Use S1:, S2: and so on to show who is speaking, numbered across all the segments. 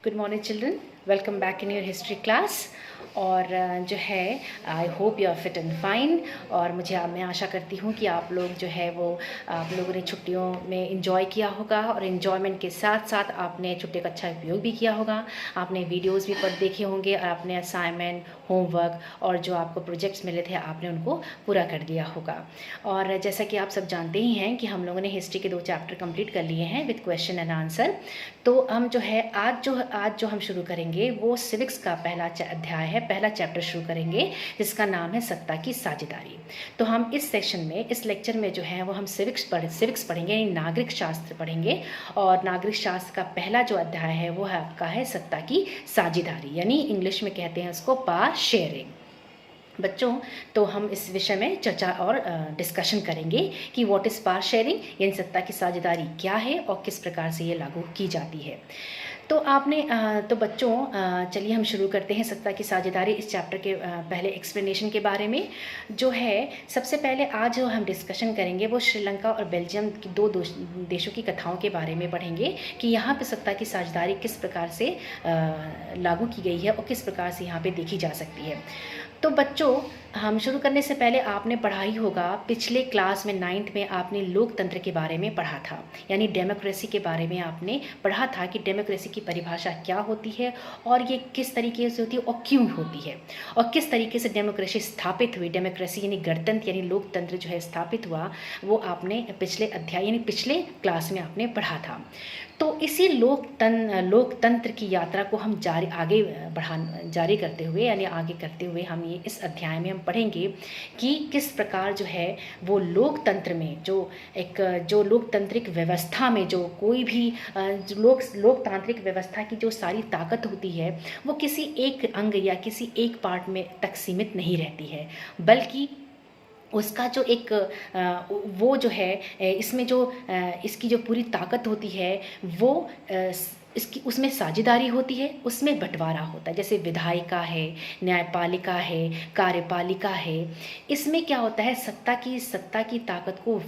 S1: Good morning children, welcome back in your history class. और जो है I hope you are fit and fine. और मैं आशा करती हूँ कि आप लोग जो है वो आप लोगों ने छुट्टियों में इंजॉय किया होगा और इन्जॉयमेंट के साथ साथ आपने छुट्टी का अच्छा उपयोग भी किया होगा। आपने वीडियोस भी देखे होंगे और आपने असाइनमेंट, होमवर्क और जो आपको प्रोजेक्ट्स मिले थे आपने उनको पूरा कर दिया होगा। और जैसा कि आप सब जानते ही हैं कि हम लोगों ने हिस्ट्री के 2 चैप्टर कंप्लीट कर लिए हैं विद क्वेश्चन एंड आंसर। तो हम जो है आज जो हम शुरू करेंगे वो सिविक्स का पहला अध्याय है, पहला चैप्टर शुरू करेंगे जिसका नाम है सत्ता की साझेदारी। तो हम इस सेक्शन में, इस लेक्चर में जो है वो हम सिविक्स पढ़ेंगे, यानी नागरिक शास्त्र पढ़ेंगे। और नागरिक शास्त्र का पहला जो अध्याय है वो है आपका है सत्ता की साझेदारी, यानी इंग्लिश में कहते हैं उसको पावर शेयरिंग। बच्चों, तो हम इस विषय में चर्चा और डिस्कशन करेंगे कि व्हाट इज़ पावर शेयरिंग, यानी सत्ता की साझेदारी क्या है और किस प्रकार से ये लागू की जाती है। तो तो बच्चों चलिए हम शुरू करते हैं सत्ता की साझेदारी इस चैप्टर के पहले एक्सप्लेनेशन के बारे में। जो है सबसे पहले आज जो हम डिस्कशन करेंगे वो श्रीलंका और बेल्जियम की दो देशों की कथाओं के बारे में पढ़ेंगे कि यहाँ पे सत्ता की साझेदारी किस प्रकार से लागू की गई है और किस प्रकार से यहाँ पे देखी जा सकती है। तो बच्चों, हम शुरू करने से पहले आपने पढ़ा ही होगा, पिछले क्लास में 9th में आपने लोकतंत्र के बारे में पढ़ा था, यानी डेमोक्रेसी के बारे में आपने पढ़ा था कि डेमोक्रेसी की परिभाषा क्या होती है और ये किस तरीके से होती है और क्यों होती है और किस तरीके से डेमोक्रेसी स्थापित हुई। डेमोक्रेसी यानी गणतंत्र यानी लोकतंत्र जो है स्थापित हुआ, वो आपने पिछले अध्याय यानी पिछले क्लास में आपने पढ़ा था। तो इसी लोकतंत्र की यात्रा को हम जारी करते हुए यानी आगे करते हुए हम ये इस अध्याय में हम पढ़ेंगे कि किस प्रकार जो है वो लोकतंत्र में जो लोकतांत्रिक व्यवस्था में जो कोई भी लोकतांत्रिक व्यवस्था की जो सारी ताकत होती है वो किसी एक अंग या किसी एक पार्ट में तक सीमित नहीं रहती है, बल्कि उसका जो एक वो जो है इसमें जो इसकी जो पूरी ताकत होती है वो इसकी उसमें साझेदारी होती है, उसमें बंटवारा होता है। जैसे विधायिका है, न्यायपालिका है, कार्यपालिका है। इसमें क्या होता है, सत्ता की ताकत को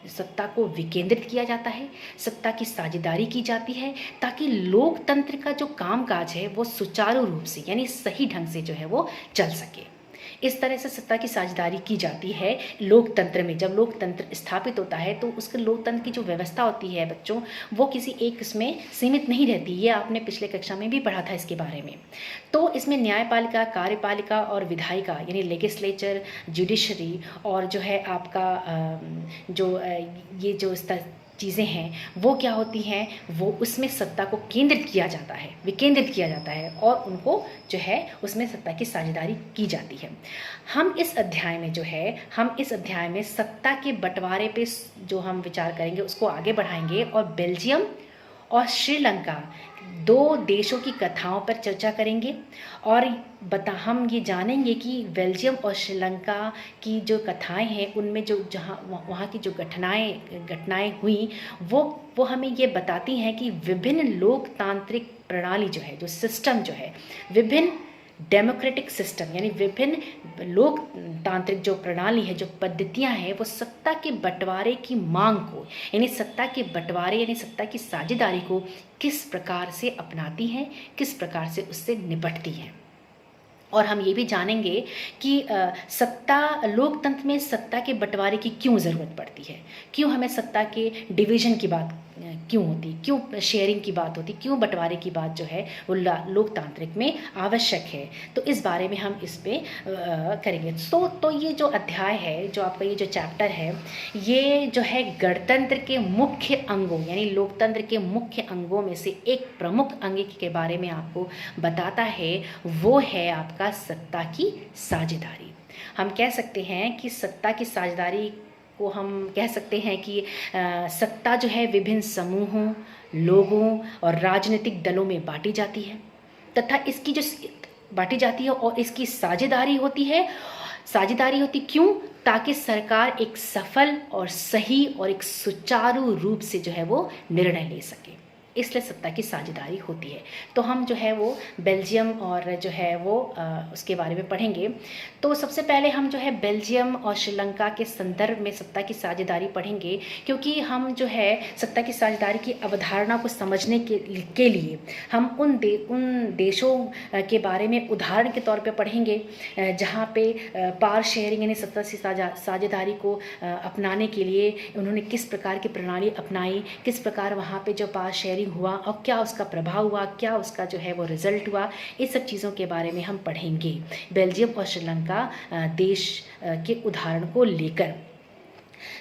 S1: सत्ता को विकेंद्रित किया जाता है, सत्ता की साझेदारी की जाती है ताकि लोकतंत्र का जो कामकाज है वो सुचारू रूप से यानी सही ढंग से जो है वो चल सके। इस तरह से सत्ता की साझेदारी की जाती है लोकतंत्र में। जब लोकतंत्र स्थापित होता है तो उसके लोकतंत्र की जो व्यवस्था होती है बच्चों, वो किसी एक इसमें सीमित नहीं रहती। ये आपने पिछले कक्षा में भी पढ़ा था इसके बारे में। तो इसमें न्यायपालिका, कार्यपालिका और विधायिका यानी लेजिस्लेचर, जुडिशरी और जो है आपका ये जो चीज़ें हैं वो क्या होती हैं, वो उसमें सत्ता को केंद्रित किया जाता है, विकेंद्रित किया जाता है और उनको जो है उसमें सत्ता की साझेदारी की जाती है। हम इस अध्याय में सत्ता के बंटवारे पे जो हम विचार करेंगे उसको आगे बढ़ाएंगे और बेल्जियम और श्रीलंका 2 देशों की कथाओं पर चर्चा करेंगे। और हम ये जानेंगे कि बेल्जियम और श्रीलंका की जो कथाएं हैं उनमें वहाँ की जो घटनाएं हुई वो हमें ये बताती हैं कि विभिन्न लोकतांत्रिक प्रणाली जो है, जो सिस्टम जो है, विभिन्न डेमोक्रेटिक सिस्टम यानी विभिन्न लोकतांत्रिक जो प्रणाली है, जो पद्धतियां हैं, वो सत्ता के बंटवारे की मांग को यानी सत्ता के बंटवारे यानी सत्ता की साझेदारी को किस प्रकार से अपनाती हैं, किस प्रकार से उससे निपटती हैं। और हम ये भी जानेंगे कि लोकतंत्र में सत्ता के बंटवारे की क्यों ज़रूरत पड़ती है, क्यों हमें सत्ता के डिवीज़न की बात क्यों होती, क्यों शेयरिंग की बात होती, क्यों बंटवारे की बात जो है वो लोकतांत्रिक में आवश्यक है। तो इस बारे में हम इस पे करेंगे। तो ये जो अध्याय है, जो आपका ये जो चैप्टर है, ये जो है गणतंत्र के मुख्य अंगों यानी लोकतंत्र के मुख्य अंगों में से एक प्रमुख अंग के बारे में आपको बताता है। वो है आपका सत्ता की साझेदारी। हम कह सकते हैं कि सत्ता की साझेदारी को हम कह सकते हैं कि सत्ता जो है विभिन्न समूहों, लोगों और राजनीतिक दलों में बांटी जाती है तथा इसकी जो बांटी जाती है और इसकी साझेदारी होती क्यों, ताकि सरकार एक सफल और सही और एक सुचारू रूप से जो है वो निर्णय ले सके। इसलिए सत्ता की साझेदारी होती है। तो हम जो है वो बेल्जियम और जो है वो उसके बारे में पढ़ेंगे। तो सबसे पहले हम जो है बेल्जियम और श्रीलंका के संदर्भ में सत्ता की साझेदारी पढ़ेंगे, क्योंकि हम जो है सत्ता की साझेदारी की अवधारणा को समझने के लिए हम उन देशों के बारे में उदाहरण के तौर पे पढ़ेंगे जहाँ पे पावर शेयरिंग यानी सत्ता की साझेदारी को अपनाने के लिए उन्होंने किस प्रकार की प्रणाली अपनाई, किस प्रकार वहाँ पे जो पावर शेयरिंग हुआ और क्या उसका प्रभाव हुआ, क्या उसका जो है वो रिजल्ट हुआ, इस सब चीज़ों के बारे में हम पढ़ेंगे बेल्जियम और श्रीलंका देश के उदाहरण को लेकर।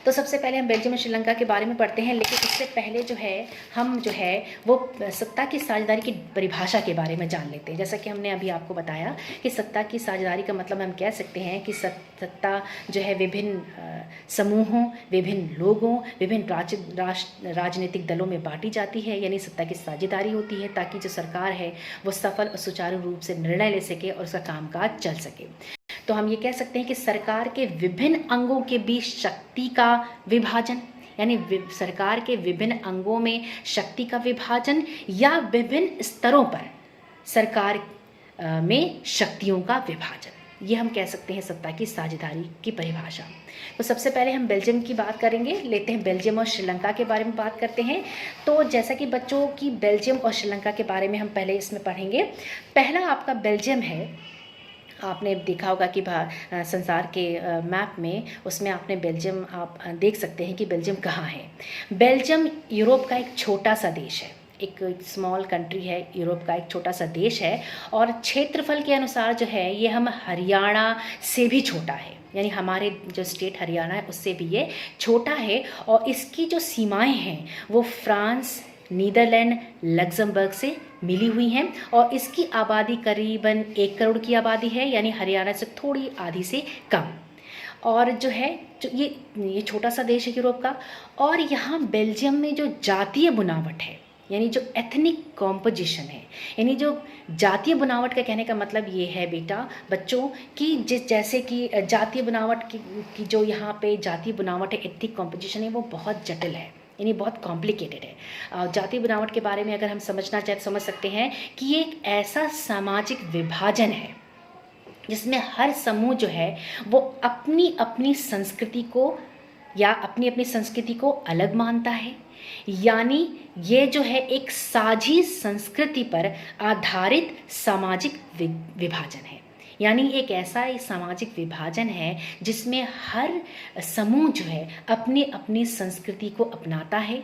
S1: तो सबसे पहले हम बेल्जियम और श्रीलंका के बारे में पढ़ते हैं, लेकिन इससे पहले जो है हम जो है वो सत्ता की साझेदारी की परिभाषा के बारे में जान लेते हैं। जैसा कि हमने अभी आपको बताया कि सत्ता की साझेदारी का मतलब हम कह सकते हैं कि सत्ता जो है विभिन्न समूहों, विभिन्न लोगों, विभिन्न राजनीतिक दलों में बांटी जाती है, यानी सत्ता की साझेदारी होती है ताकि जो सरकार है वो सफल और सुचारू रूप से निर्णय ले सके और उसका कामकाज चल सके। तो हम ये कह सकते हैं कि सरकार के विभिन्न अंगों के बीच शक्ति का विभाजन, यानी सरकार के विभिन्न अंगों में शक्ति का विभाजन या विभिन्न स्तरों पर सरकार में शक्तियों का विभाजन, ये हम कह सकते हैं सत्ता की साझेदारी की परिभाषा। तो सबसे पहले हम बेल्जियम की बात करेंगे, लेते हैं बेल्जियम और श्रीलंका के बारे में बात करते हैं। तो जैसा कि बच्चों की बेल्जियम और श्रीलंका के बारे में हम पहले इसमें पढ़ेंगे। पहला आपका बेल्जियम है। आपने देखा होगा कि संसार के मैप में उसमें आपने बेल्जियम आप देख सकते हैं कि बेल्जियम कहाँ है। बेल्जियम यूरोप का एक छोटा सा देश है, एक स्मॉल कंट्री है, यूरोप का एक छोटा सा देश है और क्षेत्रफल के अनुसार जो है ये हम हरियाणा से भी छोटा है, यानी हमारे जो स्टेट हरियाणा है उससे भी ये छोटा है। और इसकी जो सीमाएं हैं वो फ्रांस, नीदरलैंड, लग्जमबर्ग से मिली हुई हैं और इसकी आबादी करीबन 1 करोड़ की आबादी है, यानी हरियाणा से थोड़ी आधी से कम। और जो है जो ये छोटा सा देश है यूरोप का। और यहाँ बेल्जियम में जो जातीय बनावट है, यानी जो एथनिक कॉम्पोजिशन है, यानी जो जातीय बनावट का कहने का मतलब ये है बेटा बच्चों कि जैसे कि जातीय बनावट की जो यहाँ पे जातीय बनावट है, एथनिक कॉम्पोजिशन है, वो बहुत जटिल है, यानी बहुत कॉम्प्लिकेटेड है। जातीय बनावट के बारे में अगर हम समझना चाहें तो समझ सकते हैं कि ये एक ऐसा सामाजिक विभाजन है जिसमें हर समूह जो है वो अपनी अपनी संस्कृति को या अपनी अपनी संस्कृति को अलग मानता है, यानी ये जो है एक साझी संस्कृति पर आधारित सामाजिक विभाजन है। यानी एक ऐसा सामाजिक विभाजन है जिसमें हर समूह जो है अपनी अपनी संस्कृति को अपनाता है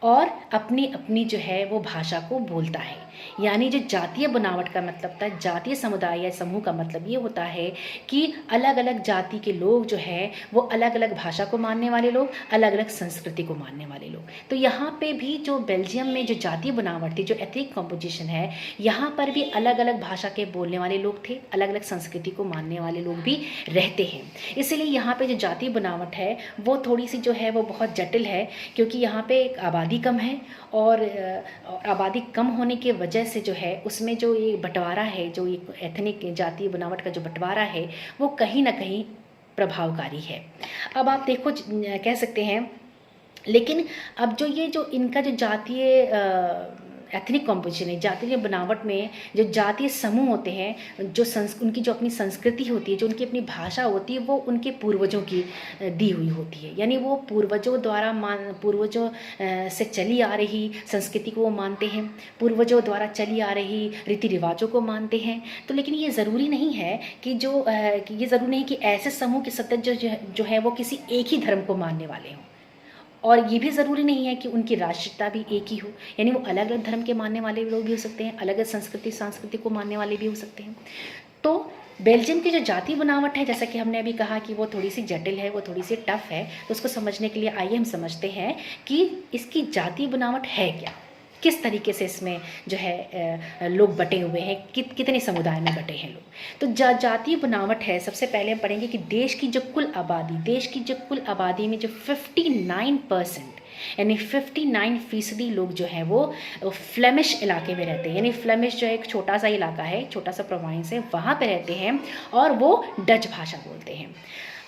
S1: और अपनी अपनी जो है वो भाषा को बोलता है। यानी जो जातीय बनावट का मतलब था, जातीय समुदाय या समूह का मतलब ये होता है कि अलग अलग जाति के लोग जो है वो अलग अलग भाषा को मानने वाले लोग, अलग अलग संस्कृति को मानने वाले लोग। तो यहाँ पे भी जो बेल्जियम में जो जातीय बनावट थी, जो एथनिक कॉम्पोजिशन है, यहाँ पर भी अलग अलग भाषा के बोलने वाले लोग थे, अलग अलग संस्कृति को मानने वाले लोग भी रहते हैं। इसलिए यहाँ पे जो जातीय बनावट है वो थोड़ी सी जो है वो बहुत जटिल है, क्योंकि यहाँ पे एक आबादी कम है और आबादी कम होने के वजह से जो है उसमें जो ये बंटवारा है, जो ये एथनिक जातीय बनावट का जो बंटवारा है वो कहीं ना कहीं प्रभावकारी है। अब आप देखो कह सकते हैं, लेकिन अब जो ये जो इनका जो जातीय एथनिक कॉम्पोजिशन है, जातीय बनावट में जो जातीय समूह होते हैं, जो उनकी जो अपनी संस्कृति होती है, जो उनकी अपनी भाषा होती है, वो उनके पूर्वजों की दी हुई होती है, यानी वो पूर्वजों द्वारा पूर्वजों से चली आ रही संस्कृति को वो मानते हैं, पूर्वजों द्वारा चली आ रही रीति रिवाजों को मानते हैं। तो लेकिन ये ज़रूरी नहीं है कि ये ज़रूरी नहीं कि ऐसे समूह के सदस्य जो है वो किसी एक ही धर्म को मानने वाले हों, और ये भी ज़रूरी नहीं है कि उनकी राष्ट्रीयता भी एक ही हो, यानी वो अलग अलग धर्म के मानने वाले लोग भी हो सकते हैं, अलग अलग संस्कृति को मानने वाले भी हो सकते हैं। तो बेल्जियम की जो जातीय बनावट है, जैसा कि हमने अभी कहा कि वो थोड़ी सी जटिल है, वो थोड़ी सी टफ है, तो उसको समझने के लिए आइए हम समझते हैं कि इसकी जातीय बनावट है क्या, किस तरीके से इसमें जो है लोग बटे हुए हैं, कितने समुदाय में बटे हैं लोग। तो जातीय बनावट है, सबसे पहले हम पढ़ेंगे कि देश की जो कुल आबादी में जो 59% यानी 59% लोग जो है वो फ्लेमिश इलाके में रहते हैं, यानी फ्लेमिश जो एक छोटा सा इलाका है, छोटा सा प्रोविंस है, वहाँ पे रहते हैं और वो डच भाषा बोलते हैं।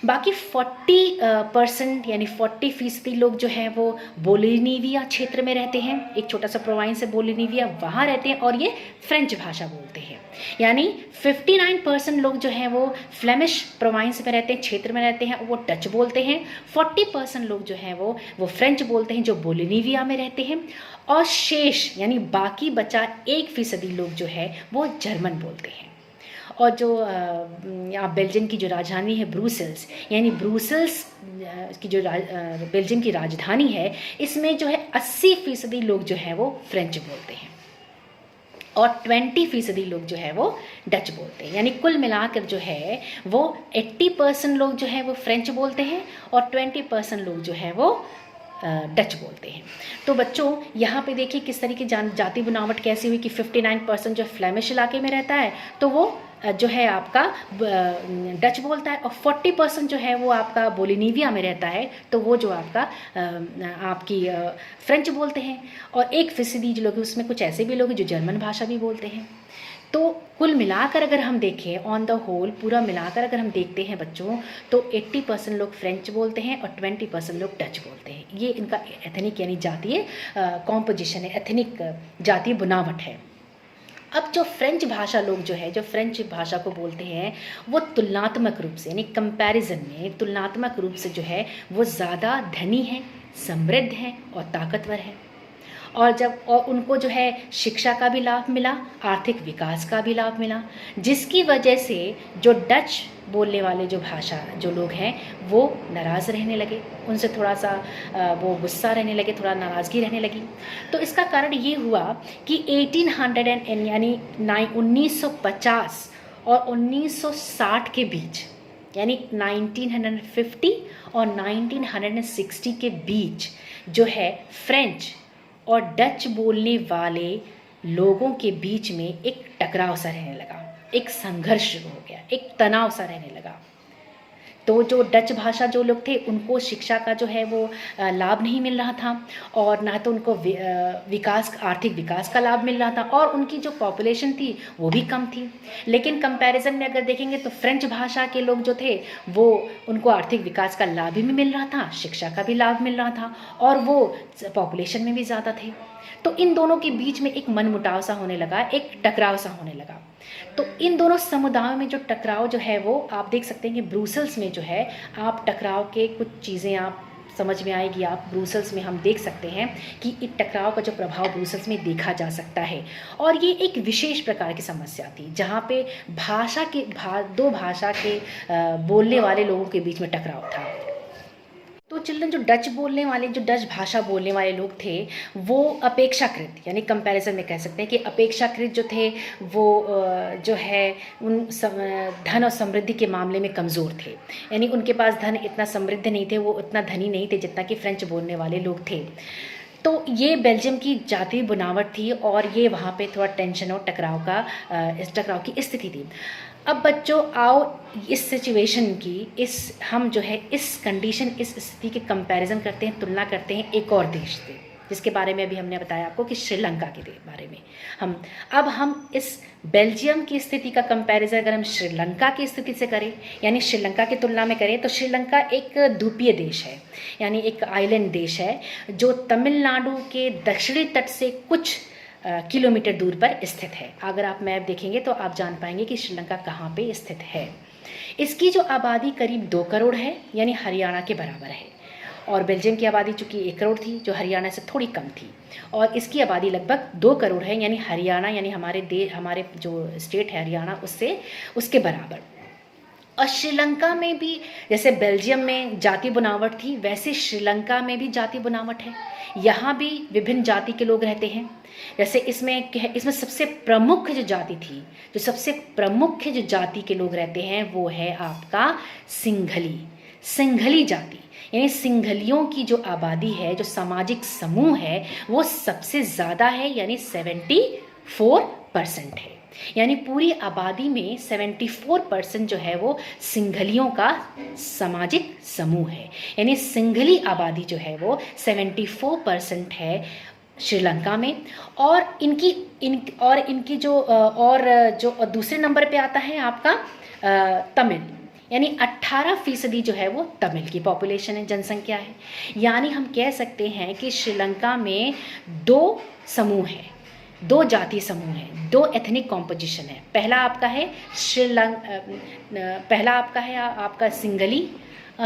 S1: बाकी 40% यानी 40% लोग जो हैं वो बोलिनिविया क्षेत्र में रहते हैं, एक छोटा सा प्रोविंस है बोलिनिविया, वहाँ रहते हैं और ये फ्रेंच भाषा बोलते हैं। यानी 59% लोग जो हैं वो फ्लेमिश प्रोविंस में रहते हैं, क्षेत्र में रहते हैं, वो डच बोलते हैं। 40% लोग जो हैं वो फ्रेंच बोलते हैं जो बोलिनिविया में रहते हैं, और शेष यानी बाकी बचा 1% लोग जो है वो जर्मन बोलते हैं। और जो यहाँ बेल्जियम की जो राजधानी है ब्रुसेल्स, यानी ब्रुसेल्स की जो बेल्जियम की राजधानी है, इसमें जो है 80% लोग जो हैं वो फ्रेंच बोलते हैं और 20% लोग जो है वो डच बोलते हैं। यानी कुल मिलाकर जो है वो 80% लोग जो है वो फ्रेंच बोलते हैं और 20% लोग जो है वो डच बोलते हैं। तो बच्चों यहाँ पे देखिए किस तरीके जाति बनावट कैसी हुई कि 59% जो फ्लेमिश इलाके में रहता है तो वो जो है आपका डच बोलता है, और 40% जो है वो आपका बोलिनिविया में रहता है तो वो जो आपका आपकी फ्रेंच बोलते हैं, और 1% जो लोग उसमें कुछ ऐसे भी लोग हैं जो जर्मन भाषा भी बोलते हैं। तो कुल मिलाकर अगर हम देखें ऑन द होल पूरा मिलाकर अगर हम देखते हैं बच्चों तो 80% लोग फ्रेंच बोलते हैं और 20% लोग डच बोलते हैं। ये इनका एथनिक यानी जातीय कॉम्पोजिशन है, एथनिक जातीय बनावट है। अब जो फ्रेंच भाषा लोग जो है जो फ्रेंच भाषा को बोलते हैं वो तुलनात्मक रूप से यानी कंपैरिजन में तुलनात्मक रूप से जो है वो ज़्यादा धनी है, समृद्ध है और ताकतवर है। और उनको जो है शिक्षा का भी लाभ मिला, आर्थिक विकास का भी लाभ मिला, जिसकी वजह से जो डच बोलने वाले जो भाषा जो लोग हैं वो नाराज़ रहने लगे, उनसे थोड़ा सा वो गुस्सा रहने लगे, थोड़ा नाराज़गी रहने लगी। तो इसका कारण ये हुआ कि 1800 यानी 1950 और 1960 के बीच यानी 1950 और 1960 के बीच जो है फ्रेंच और डच बोलने वाले लोगों के बीच में एक टकराव सा रहने लगा, एक संघर्ष शुरू हो गया, एक तनाव सा रहने लगा। तो जो डच भाषा जो लोग थे उनको शिक्षा का जो है वो लाभ नहीं मिल रहा था, और ना तो उनको आर्थिक विकास का लाभ मिल रहा था, और उनकी जो पॉपुलेशन थी वो भी कम थी। लेकिन कंपैरिजन में अगर देखेंगे तो फ्रेंच भाषा के लोग जो थे वो उनको आर्थिक विकास का लाभ भी मिल रहा था, शिक्षा का भी लाभ मिल रहा था, और वो पॉपुलेशन में भी ज़्यादा थे। तो इन दोनों के बीच में एक मनमुटाव सा होने लगा, एक टकराव सा होने लगा। तो इन दोनों समुदायों में जो टकराव जो है वो आप देख सकते हैं कि ब्रुसेल्स में जो है आप टकराव के कुछ चीज़ें आप समझ में आएगी। आप ब्रुसेल्स में हम देख सकते हैं कि इस टकराव का जो प्रभाव ब्रुसेल्स में देखा जा सकता है, और ये एक विशेष प्रकार की समस्या थी जहाँ पे दो भाषा के बोलने वाले लोगों के बीच में टकराव था। तो चिल्ड्रन जो डच भाषा बोलने वाले लोग थे वो अपेक्षाकृत यानी कंपैरिजन में कह सकते हैं कि अपेक्षाकृत जो थे वो जो है उन धन और समृद्धि के मामले में कमज़ोर थे। यानी उनके पास धन इतना समृद्ध नहीं थे, वो उतना धनी नहीं थे जितना कि फ्रेंच बोलने वाले लोग थे। तो ये बेल्जियम की जातीय बनावट थी और ये वहाँ पे थोड़ा टेंशन और टकराव की स्थिति थी। अब बच्चों आओ इस सिचुएशन की हम जो है इस कंडीशन इस स्थिति के कंपैरिजन करते हैं, तुलना करते हैं एक और देश से जिसके बारे में अभी हमने बताया आपको कि श्रीलंका के बारे में। हम इस बेल्जियम की स्थिति का कंपैरिजन अगर हम श्रीलंका की स्थिति से करें यानी श्रीलंका की तुलना में करें तो श्रीलंका एक द्वीपीय देश है, यानी एक आइलैंड देश है जो तमिलनाडु के दक्षिणी तट से कुछ किलोमीटर दूर पर स्थित है। अगर आप मैप देखेंगे तो आप जान पाएंगे कि श्रीलंका कहाँ पे स्थित है। इसकी जो आबादी करीब 2 करोड़ है यानी हरियाणा के बराबर है, और बेल्जियम की आबादी चूँकि 1 करोड़ थी जो हरियाणा से थोड़ी कम थी, और इसकी आबादी लगभग 2 करोड़ है यानी हरियाणा यानी हमारे जो स्टेट है हरियाणा उसके बराबर। और श्रीलंका में भी जैसे बेल्जियम में जाति बनावट थी वैसे श्रीलंका में भी जाति बनावट है। यहाँ भी विभिन्न जाति के लोग रहते हैं। जैसे इसमें सबसे प्रमुख जो जाति थी, जो सबसे प्रमुख जो जाति के लोग रहते हैं वो है आपका सिंघली जाति। यानी सिंघलियों की जो आबादी है, जो सामाजिक समूह है वो सबसे ज़्यादा है यानी 74% है। यानी पूरी आबादी में 74% जो है वो सिंघलियों का सामाजिक समूह है। यानी सिंघली आबादी जो है वो 74% है श्रीलंका में। और इनकी जो दूसरे नंबर पे आता है आपका तमिल, यानी 18% जो है वो तमिल की पॉपुलेशन है, जनसंख्या है। यानी हम कह सकते हैं कि श्रीलंका में 2 समूह हैं, 2 जातीय समूह हैं, 2 एथनिक कॉम्पोजिशन है। पहला आपका है आपका सिंगली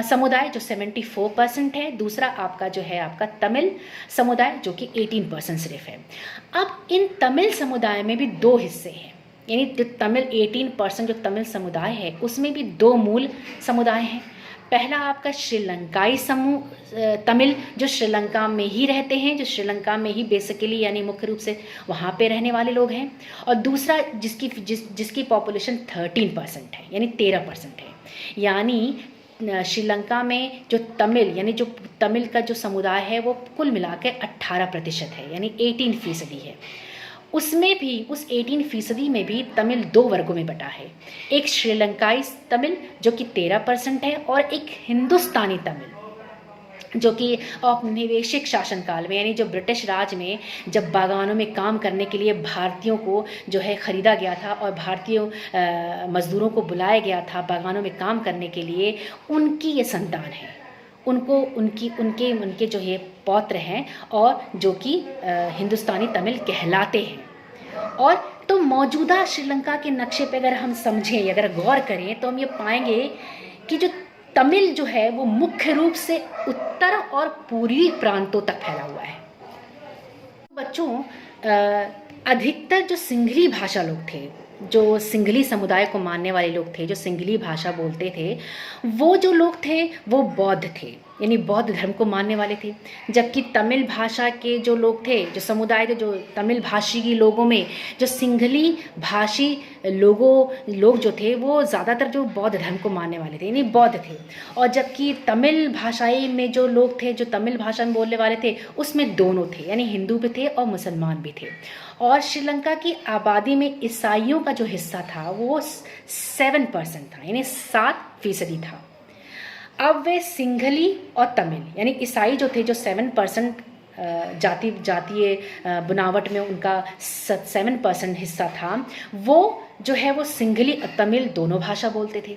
S1: समुदाय जो 74% है, दूसरा आपका जो है आपका तमिल समुदाय जो कि 18% सिर्फ है। अब इन तमिल समुदाय में भी 2 हिस्से हैं, यानी जो तमिल 18% जो तमिल समुदाय है उसमें भी 2 मूल समुदाय हैं। पहला आपका श्रीलंकाई समूह तमिल जो श्रीलंका में ही रहते हैं, जो श्रीलंका में ही बेसिकली यानी मुख्य रूप से वहाँ पे रहने वाले लोग हैं, और दूसरा जिसकी पॉपुलेशन 13% है, यानी 13% है। यानी श्रीलंका में जो तमिल यानी जो तमिल का जो समुदाय है वो कुल मिला के 18% है, यानी 18% है। उसमें भी उस 18% में भी तमिल 2 वर्गों में बटा है, एक श्रीलंकाई तमिल जो कि 13% है, और एक हिंदुस्तानी तमिल जो कि औपनिवेशिक शासनकाल में यानी जो ब्रिटिश राज में जब बागानों में काम करने के लिए भारतीयों को जो है ख़रीदा गया था और भारतीय मज़दूरों को बुलाया गया था बागानों में काम करने के लिए, उनकी ये संतान है, उनके जो है पौत्र हैं और जो कि हिंदुस्तानी तमिल कहलाते हैं। और तो मौजूदा श्रीलंका के नक्शे पे अगर हम समझें, अगर गौर करें तो हम ये पाएंगे कि जो तमिल जो है वो मुख्य रूप से उत्तर और पूर्वी प्रांतों तक फैला हुआ है। बच्चों, अधिकतर जो सिंघली भाषा लोग थे, जो सिंघली समुदाय को मानने वाले लोग थे, जो सिंघली भाषा बोलते थे, वो जो लोग थे वो बौद्ध थे, यानी बौद्ध धर्म को मानने वाले थे। जबकि तमिल भाषा के जो लोग थे, जो समुदाय थे, जो तमिल भाषी के लोगों में जो सिंघली भाषी लोग जो थे वो ज़्यादातर जो बौद्ध धर्म को मानने वाले थे, यानी बौद्ध थे। और जबकि तमिल भाषाई में जो लोग थे, जो तमिल भाषा में बोलने वाले थे, उसमें दोनों थे, यानी हिंदू भी थे और मुसलमान भी थे। और श्रीलंका की आबादी में ईसाइयों का जो हिस्सा था वो 7% था, यानी 7% था। अब वे सिंघली और तमिल यानी ईसाई जो थे, जो 7% जातीय बनावट में उनका 7% हिस्सा था, वो जो है वो सिंघली और तमिल दोनों भाषा बोलते थे।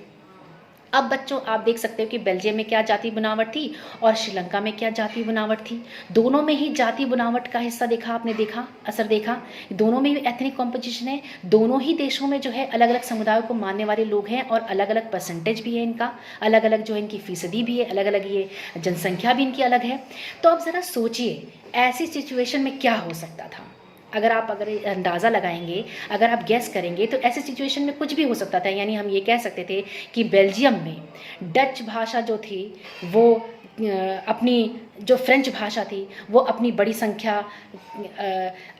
S1: अब बच्चों, आप देख सकते हो कि बेल्जियम में क्या जाति बनावट थी और श्रीलंका में क्या जाति बनावट थी। दोनों में ही जाति बनावट का हिस्सा देखा, आपने देखा, असर देखा। दोनों में ही एथनिक कॉम्पोजिशन है। दोनों ही देशों में जो है अलग अलग समुदायों को मानने वाले लोग हैं और अलग अलग परसेंटेज भी है इनका, अलग अलग जो इनकी फीसदी भी है, अलग अलग ये जनसंख्या भी इनकी अलग है। तो अब ज़रा सोचिए ऐसी सिचुएशन में क्या हो सकता था। अगर अंदाज़ा लगाएंगे, अगर आप गैस करेंगे तो ऐसे सिचुएशन में कुछ भी हो सकता था। यानी हम ये कह सकते थे कि बेल्जियम में डच भाषा जो थी वो अपनी जो फ्रेंच भाषा थी वो अपनी बड़ी संख्या,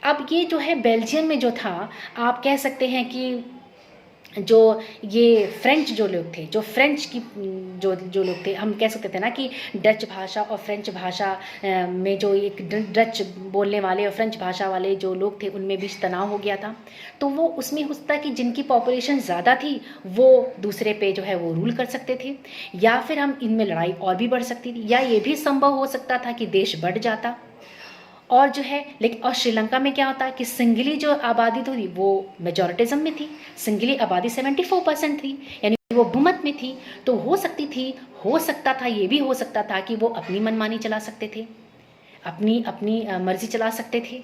S1: अब ये जो है बेल्जियम में जो था, आप कह सकते हैं कि जो ये फ्रेंच जो लोग थे, जो फ्रेंच की जो लोग थे, हम कह सकते थे ना कि डच भाषा और फ्रेंच भाषा में जो एक डच बोलने वाले और फ्रेंच भाषा वाले जो लोग थे उनमें बीच तनाव हो गया था। तो वो उसमें होता कि जिनकी पॉपुलेशन ज़्यादा थी वो दूसरे पे जो है वो रूल कर सकते थे, या फिर हम इनमें लड़ाई और भी बढ़ सकती थी, या ये भी संभव हो सकता था कि देश बढ़ जाता। और जो है लेकिन और श्रीलंका में क्या होता है कि सिंघली जो आबादी थी वो मेजॉरिटिज्म में थी। सिंघली आबादी 74% थी, यानी वो बहुमत में थी। तो हो सकता था, ये भी हो सकता था कि वो अपनी मनमानी चला सकते थे, अपनी मर्जी चला सकते थे।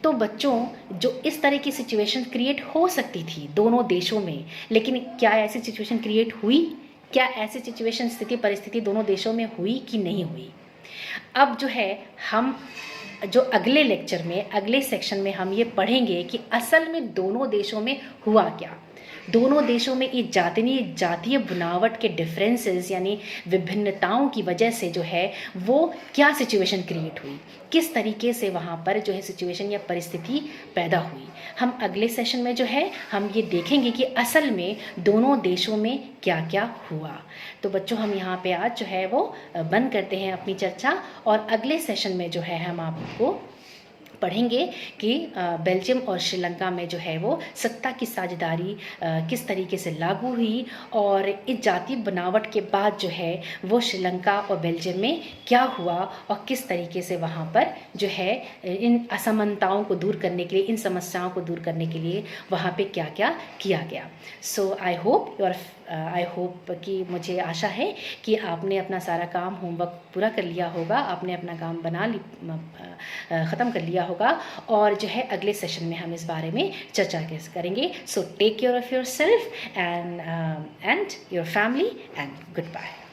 S1: तो बच्चों, जो इस तरह की सिचुएशन क्रिएट हो सकती थी दोनों देशों में, लेकिन क्या ऐसी सिचुएशन क्रिएट हुई? क्या ऐसी सिचुएशन, स्थिति, परिस्थिति दोनों देशों में हुई कि नहीं हुई? अब जो है हम जो अगले लेक्चर में, अगले सेक्शन में हम ये पढ़ेंगे कि असल में दोनों देशों में हुआ क्या। दोनों देशों में ये जातीय बनावट के डिफरेंसेस यानी विभिन्नताओं की वजह से जो है वो क्या सिचुएशन क्रिएट हुई, किस तरीके से वहाँ पर जो है सिचुएशन या परिस्थिति पैदा हुई। हम अगले सेशन में जो है हम ये देखेंगे कि असल में दोनों देशों में क्या क्या हुआ। तो बच्चों, हम यहाँ पे आज जो है वो बंद करते हैं अपनी चर्चा, और अगले सेशन में जो है हम आपको पढ़ेंगे कि बेल्जियम और श्रीलंका में जो है वो सत्ता की साझेदारी किस तरीके से लागू हुई, और इस जातीय बनावट के बाद जो है वो श्रीलंका और बेल्जियम में क्या हुआ और किस तरीके से वहाँ पर जो है इन असमानताओं को दूर करने के लिए, इन समस्याओं को दूर करने के लिए वहाँ पे क्या क्या किया गया। So I hope you are I hope कि मुझे आशा है कि आपने अपना सारा काम होमवर्क पूरा कर लिया होगा, आपने अपना काम ख़त्म कर लिया होगा, और जो है अगले सेशन में हम इस बारे में चर्चा करेंगे. So take care of your self and your family, and good bye.